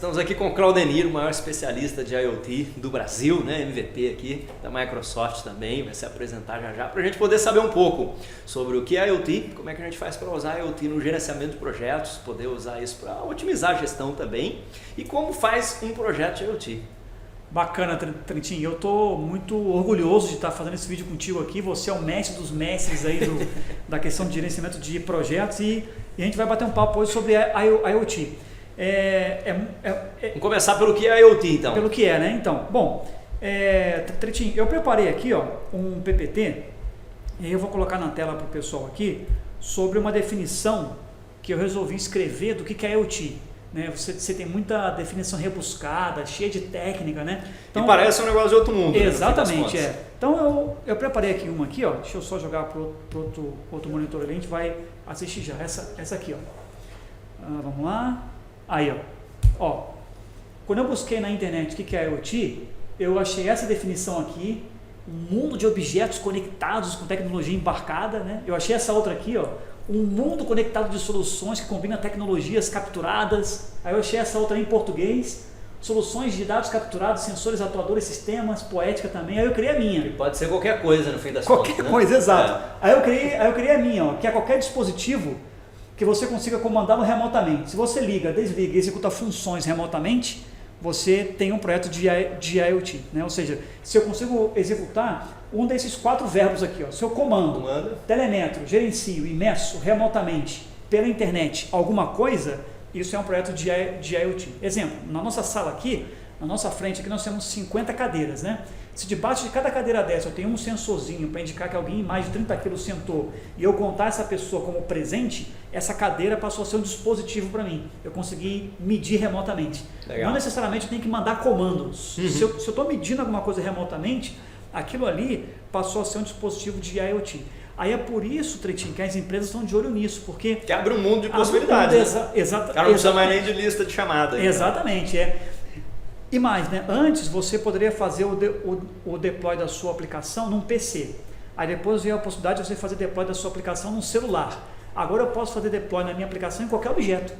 Estamos aqui com o Claudenir, o maior especialista de IoT do Brasil, né? MVP aqui da Microsoft também, vai se apresentar já para a gente poder saber um pouco sobre o que é IoT, como é que a gente faz para usar IoT no gerenciamento de projetos, poder usar isso para otimizar a gestão também e como faz um projeto de IoT. Bacana, Trentin. Eu estou muito orgulhoso de estar fazendo esse vídeo contigo aqui. Você é o mestre dos mestres aí da questão de gerenciamento de projetos e a gente vai bater um papo hoje sobre a IoT. Vamos começar pelo que é IoT, então. Pelo que é, né? Então, bom, Trentin, eu preparei aqui um PPT e eu vou colocar na tela para o pessoal aqui sobre uma definição que eu resolvi escrever do que é IoT. Né? Você tem muita definição rebuscada, cheia de técnica, né? Então, e parece um negócio de outro mundo. Exatamente, Então eu preparei aqui uma aqui, deixa eu só jogar para outro monitor ali, a gente vai assistir já, essa aqui, vamos lá. Aí, quando eu busquei na internet o que é IoT, eu achei essa definição aqui, um mundo de objetos conectados com tecnologia embarcada, né? Eu achei essa outra aqui, um mundo conectado de soluções que combina tecnologias capturadas. Aí eu achei essa outra em português, soluções de dados capturados, sensores, atuadores, sistemas, poética também. Aí eu criei a minha. E pode ser qualquer coisa no fim das contas. Qualquer coisa, exato. Aí eu criei a minha, que é qualquer dispositivo que você consiga comandá-lo remotamente. Se você liga, desliga e executa funções remotamente, você tem um projeto de IoT, né? Ou seja, se eu consigo executar um desses 4 verbos aqui, se eu comando, telemetro, gerencio e meço remotamente pela internet alguma coisa, isso é um projeto de IoT. Exemplo, na nossa sala aqui, na nossa frente aqui nós temos 50 cadeiras, né? Se debaixo de cada cadeira dessa eu tenho um sensorzinho para indicar que alguém mais de 30 quilos sentou e eu contar essa pessoa como presente, essa cadeira passou a ser um dispositivo para mim. Eu consegui medir remotamente. Legal. Não necessariamente eu tenho que mandar comandos. Uhum. Se eu estou medindo alguma coisa remotamente, aquilo ali passou a ser um dispositivo de IoT. Aí é por isso, Trentin, que as empresas estão de olho nisso, porque... Que abre um mundo de possibilidades. Exatamente. O cara não precisa mais nem de lista de chamada. Exatamente, E mais, né? Antes você poderia fazer o deploy da sua aplicação num PC. Aí depois veio a possibilidade de você fazer deploy da sua aplicação num celular. Agora eu posso fazer deploy na minha aplicação em qualquer objeto.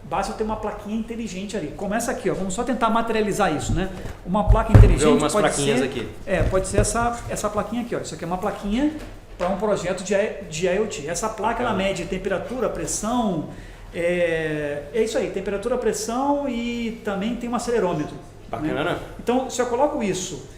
Basta eu ter uma plaquinha inteligente ali. Começa aqui, vamos só tentar materializar isso, né? Uma placa inteligente algumas pode plaquinhas ser, aqui. Pode ser essa plaquinha aqui, Isso aqui é uma plaquinha para um projeto de IoT. Essa placa ela mede temperatura, pressão. É isso aí, temperatura, pressão e também tem um acelerômetro. Bacana. Né? Então, se eu coloco isso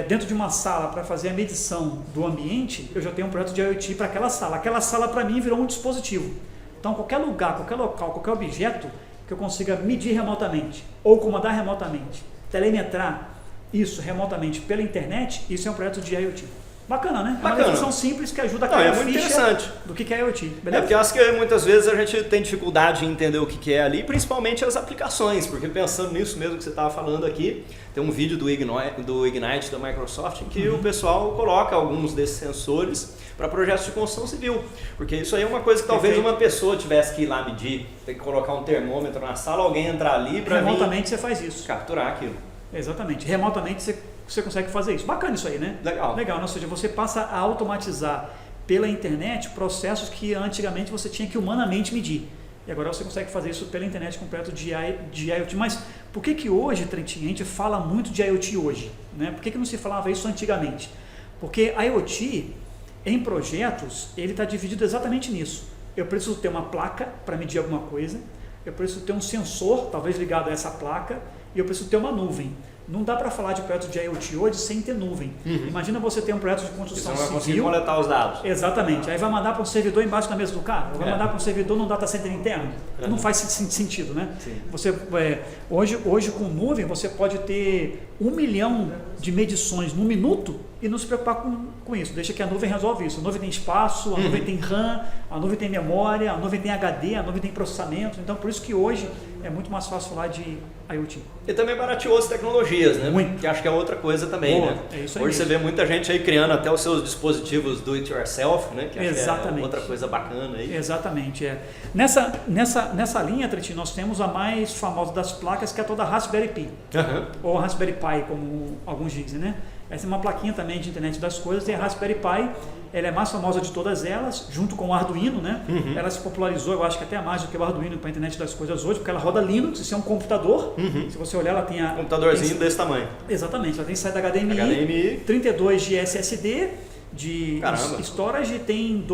dentro de uma sala para fazer a medição do ambiente, eu já tenho um projeto de IoT para aquela sala. Aquela sala para mim virou um dispositivo. Então, qualquer lugar, qualquer local, qualquer objeto que eu consiga medir remotamente ou comandar remotamente, telemetrar isso remotamente pela internet, isso é um projeto de IoT. Bacana, né? Bacana. É uma definição simples que ajuda a cair a ficha do que é IoT. Beleza? Porque eu acho que muitas vezes a gente tem dificuldade em entender o que é ali, principalmente as aplicações, porque pensando nisso mesmo que você estava falando aqui, tem um vídeo do Ignite da Microsoft em que o pessoal coloca alguns desses sensores para projetos de construção civil, porque isso aí é uma coisa que talvez uma pessoa tivesse que ir lá medir, tem que colocar um termômetro na sala, alguém entrar ali para remotamente você faz isso. Capturar aquilo. Exatamente. Remotamente você consegue fazer isso. Bacana isso aí, né? Legal. Legal, ou seja, você passa a automatizar pela internet processos que antigamente você tinha que humanamente medir. E agora você consegue fazer isso pela internet completo de IoT. Mas por que hoje, Trentin, a gente fala muito de IoT hoje? Né? Por que não se falava isso antigamente? Porque a IoT, em projetos, ele está dividido exatamente nisso. Eu preciso ter uma placa para medir alguma coisa, eu preciso ter um sensor, talvez ligado a essa placa, e eu preciso ter uma nuvem. Não dá para falar de projeto de IoT hoje sem ter nuvem. Uhum. Imagina você ter um projeto de construção civil. Você vai conseguir coletar os dados. Exatamente. Aí vai mandar para um servidor embaixo da mesa do carro, vai mandar para um servidor num data center interno. Uhum. Não faz sentido, né? Sim. Você, hoje com nuvem você pode ter 1 milhão de medições no minuto e não se preocupar com isso. Deixa que a nuvem resolve isso. A nuvem tem espaço, a nuvem tem RAM, a nuvem tem memória, a nuvem tem HD, a nuvem tem processamento. Então por isso que hoje é muito mais fácil falar de IoT. E também barateou as tecnologias, né? Muito. Que acho que é outra coisa também, né? É isso aí hoje mesmo. Você vê muita gente aí criando até os seus dispositivos do it yourself, né? Que exatamente. É outra coisa bacana aí. Exatamente, Nessa linha, Trentin, nós temos a mais famosa das placas, que é toda a Raspberry Pi. Uhum. Ou Raspberry Pi, como alguns dizem, né? Essa é uma plaquinha também de internet das coisas, tem a Raspberry Pi, ela é a mais famosa de todas elas, junto com o Arduino, né? Ela se popularizou, eu acho que até mais do que o Arduino para a internet das coisas hoje, porque ela roda Linux, isso é um computador, se você olhar ela tem a... Computadorzinho desse tamanho. Exatamente, ela tem saída HDMI, 32 de SSD, de storage, tem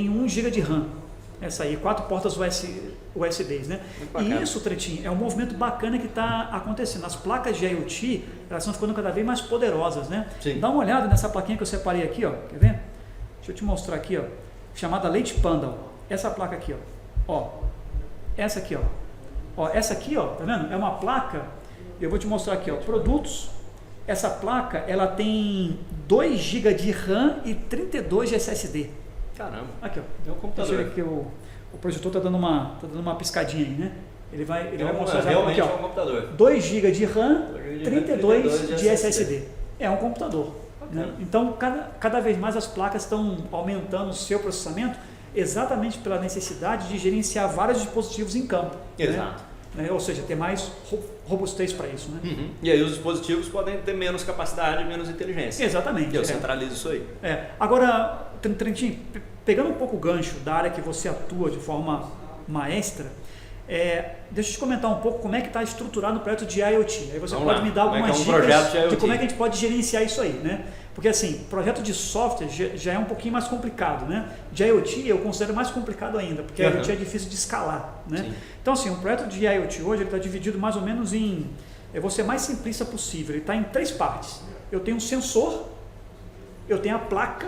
1 GB de RAM. Essa aí, 4 portas USBs, né? E isso, Tretinho, é um movimento bacana que está acontecendo. As placas de IoT, elas estão ficando cada vez mais poderosas, né? Sim. Dá uma olhada nessa plaquinha que eu separei aqui, ó. Quer ver? Deixa eu te mostrar aqui, ó. Chamada Leite Panda. Essa placa aqui, ó. Essa aqui, ó. Essa aqui, ó, tá vendo? É uma placa, eu vou te mostrar aqui, ó. Produtos. Essa placa, ela tem 2 GB de RAM e 32 de SSD. Caramba. Aqui, ó. É um computador. Deixa eu ver aqui, o projetor tá dando uma piscadinha aí, né? Ele vai mostrar realmente aqui, ó. É um computador. 2 GB de RAM, 32 de SSD. É um computador. Né? Então, cada vez mais as placas estão aumentando o seu processamento exatamente pela necessidade de gerenciar vários dispositivos em campo. Exato. Né? Ou seja, ter mais robustez para isso. Né? E aí os dispositivos podem ter menos capacidade, menos inteligência. Exatamente. E eu centralizo isso aí. Agora, Trentinho, pegando um pouco o gancho da área que você atua de forma maestra, deixa eu te comentar um pouco como é que está estruturado o projeto de IoT. Aí você pode me dar algumas dicas de como é que a gente pode gerenciar isso aí, né? Porque assim, projeto de software já é um pouquinho mais complicado, né? De IoT eu considero mais complicado ainda, porque a IoT é difícil de escalar, né? Sim. Então assim, um projeto de IoT hoje está dividido mais ou menos em, eu vou ser mais simplista possível, ele está em 3 partes. Eu tenho um sensor, eu tenho a placa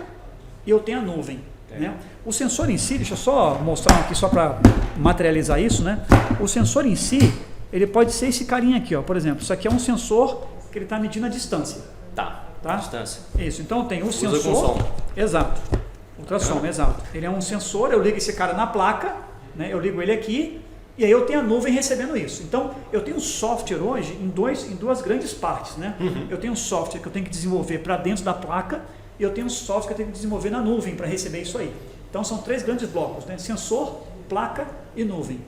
e eu tenho a nuvem. Né? O sensor em si, deixa eu só mostrar aqui só para materializar isso, né? O sensor em si, ele pode ser esse carinha aqui, ó, por exemplo, isso aqui é um sensor que ele está medindo a distância. Tá? Distância. Isso, então tem o sensor. Usa com som. Exato. Ultrassom, exato. Ele é um sensor, eu ligo esse cara na placa, né? Eu ligo ele aqui e aí eu tenho a nuvem recebendo isso. Então eu tenho um software hoje em duas grandes partes, né? Eu tenho um software que eu tenho que desenvolver para dentro da placa e eu tenho um software que eu tenho que desenvolver na nuvem para receber isso aí. Então são 3 grandes blocos, né? Sensor, placa e nuvem.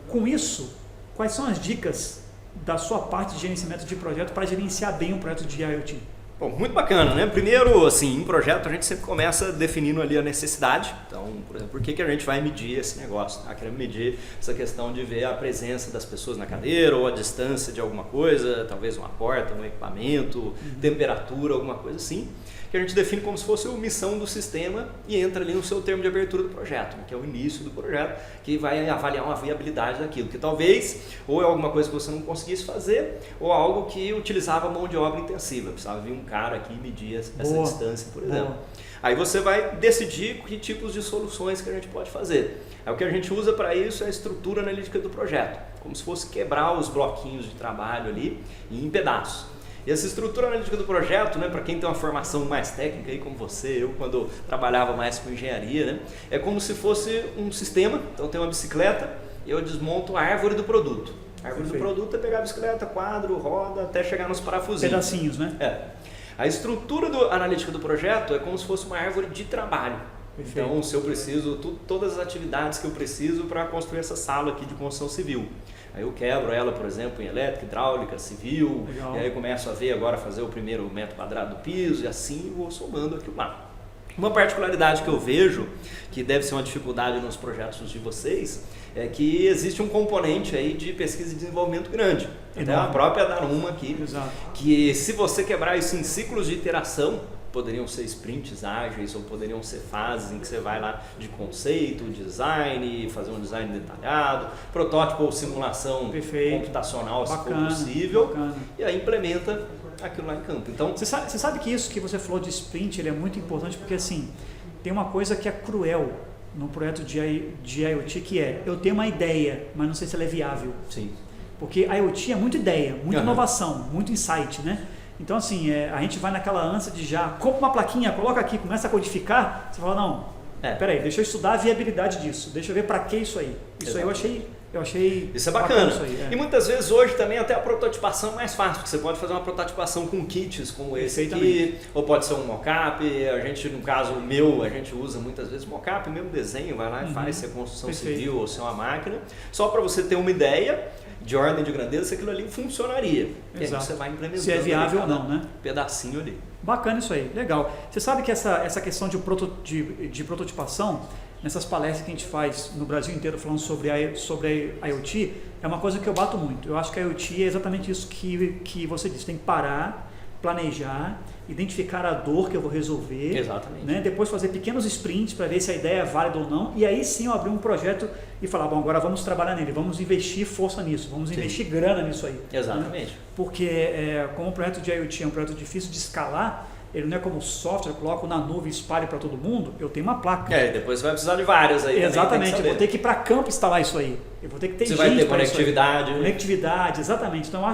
Com isso, quais são as dicas da sua parte de gerenciamento de projeto para gerenciar bem um projeto de IoT? Bom, muito bacana, né? Primeiro, assim, em projeto a gente sempre começa definindo ali a necessidade. Então, por exemplo, por que a gente vai medir esse negócio? Queremos medir essa questão de ver a presença das pessoas na cadeira ou a distância de alguma coisa, talvez uma porta, um equipamento, temperatura, alguma coisa assim, que a gente define como se fosse a missão do sistema e entra ali no seu termo de abertura do projeto, né? Que é o início do projeto, que vai avaliar uma viabilidade daquilo, que talvez ou é alguma coisa que você não conseguisse fazer ou algo que utilizava mão de obra intensiva, precisava vir um cara aqui e medir essa distância, por exemplo. Aí você vai decidir que tipos de soluções que a gente pode fazer. Aí o que a gente usa para isso é a estrutura analítica do projeto, como se fosse quebrar os bloquinhos de trabalho ali em pedaços. E essa estrutura analítica do projeto, né, para quem tem uma formação mais técnica aí como você, eu quando trabalhava mais com engenharia, né, é como se fosse um sistema. Então tem uma bicicleta e eu desmonto a árvore do produto. A árvore do produto é pegar a bicicleta, quadro, roda, até chegar nos parafusinhos. Pedacinhos, né? A estrutura analítica do projeto é como se fosse uma árvore de trabalho. Perfeito. Então, se eu preciso, todas as atividades que eu preciso para construir essa sala aqui de construção civil. Aí eu quebro ela, por exemplo, em elétrica, hidráulica, civil, legal. E aí eu começo a ver agora fazer o primeiro metro quadrado do piso e assim vou somando aquilo lá. Uma particularidade que eu vejo, que deve ser uma dificuldade nos projetos de vocês, é que existe um componente aí de pesquisa e desenvolvimento grande. Até a própria Daruma aqui, exato. Que se você quebrar isso em ciclos de iteração, poderiam ser sprints ágeis ou poderiam ser fases em que você vai lá de conceito, design, fazer um design detalhado, protótipo ou simulação computacional, se for possível, e aí implementa aquilo lá em campo. Então, você sabe que isso que você falou de sprint, ele é muito importante porque assim, tem uma coisa que é cruel no projeto de IoT, que é, eu tenho uma ideia, mas não sei se ela é viável. Sim. Porque IoT é muita ideia, muita inovação, muito insight, né? Então, assim, a gente vai naquela ânsia de já, compra uma plaquinha, coloca aqui, começa a codificar, você fala, não, peraí, deixa eu estudar a viabilidade disso, deixa eu ver para que isso aí. Isso aí eu achei isso é bacana. Isso aí, E muitas vezes hoje também até a prototipação é mais fácil, porque você pode fazer uma prototipação com kits como esse aqui, ou pode ser um mockup, a gente, no caso meu, a gente usa muitas vezes mockup, o mesmo desenho, vai lá e faz, se é construção civil ou se é uma máquina, só para você ter uma ideia de ordem de grandeza se aquilo ali funcionaria. E aí Exato. você vai implementando Se é viável ou não, né? pedacinho ali. Bacana isso aí, legal. Você sabe que essa questão de prototipação, nessas palestras que a gente faz no Brasil inteiro falando sobre a IoT, é uma coisa que eu bato muito. Eu acho que a IoT é exatamente isso que você disse, tem que parar, planejar, identificar a dor que eu vou resolver. Exatamente. Né? Depois fazer pequenos sprints para ver se a ideia é válida ou não, e aí sim eu abrir um projeto e falar, bom, agora vamos trabalhar nele, vamos investir força nisso, vamos investir grana nisso aí. Exatamente. Né? Porque como o projeto de IoT é um projeto difícil de escalar, ele não é como software, eu coloco na nuvem e espalho para todo mundo, eu tenho uma placa. Depois você vai precisar de várias aí. Exatamente, eu vou ter que ir para campo instalar isso aí. Eu vou ter que ter você gente vai ter para conectividade. Conectividade, exatamente. Então eu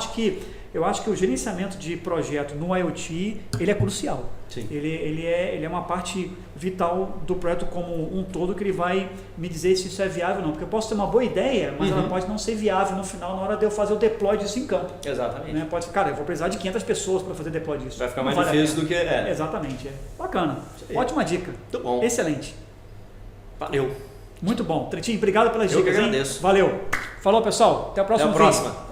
acho que o gerenciamento de projeto no IoT, ele é crucial. Sim. Ele é uma parte vital do projeto como um todo, que ele vai me dizer se isso é viável ou não. Porque eu posso ter uma boa ideia, mas ela pode não ser viável no final, na hora de eu fazer o deploy disso em campo. Exatamente. Né? Pode ficar, cara, eu vou precisar de 500 pessoas para fazer deploy disso. Vai ficar mais difícil do que... Exatamente. Bacana. Ótima dica. Muito bom. Excelente. Valeu. Muito bom. Tretinho, obrigado pelas Eu dicas. que agradeço. Hein? Valeu. Falou, pessoal. Até o próximo Até a vídeo. próxima.